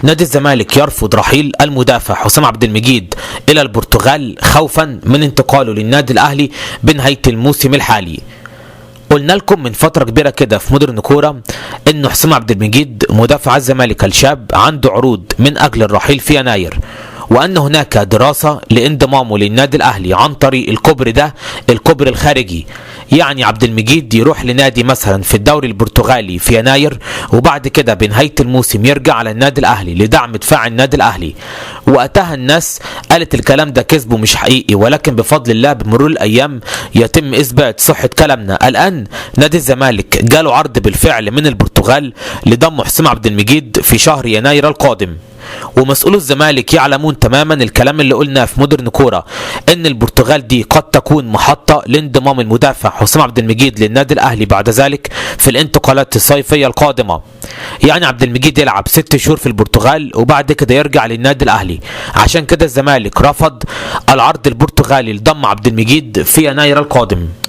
نادي الزمالك يرفض رحيل المدافع حسام عبد المجيد إلى البرتغال خوفا من انتقاله للنادي الأهلي بنهاية الموسم الحالي. قلنا لكم من فترة كبيرة كده في مودرن كورة إنه حسام عبد المجيد مدافع الزمالك الشاب عنده عروض من أجل الرحيل في يناير، وأن هناك دراسة لانضمامه للنادي الأهلي عن طريق الكوبري ده، الكوبري الخارجي. يعني عبد المجيد يروح لنادي مثلا في الدوري البرتغالي في يناير، وبعد كده بنهاية الموسم يرجع على النادي الأهلي لدعم دفاع النادي الأهلي. وقتها الناس قالت الكلام ده كذب ومش حقيقي، ولكن بفضل الله بمرور الأيام يتم إثبات صحة كلامنا. الآن نادي الزمالك جاله عرض بالفعل من البرتغال لضم حسام عبد المجيد في شهر يناير القادم، ومسؤولو الزمالك يعلمون تماما الكلام اللي قلناه في مودرن كورة ان البرتغال دي قد تكون محطة لانضمام المدافع حسام عبد المجيد للنادي الاهلي بعد ذلك في الانتقالات الصيفية القادمة. يعني عبد المجيد يلعب 6 شهور في البرتغال وبعد كده يرجع للنادي الاهلي. عشان كده الزمالك رفض العرض البرتغالي لضم عبد المجيد في يناير القادم.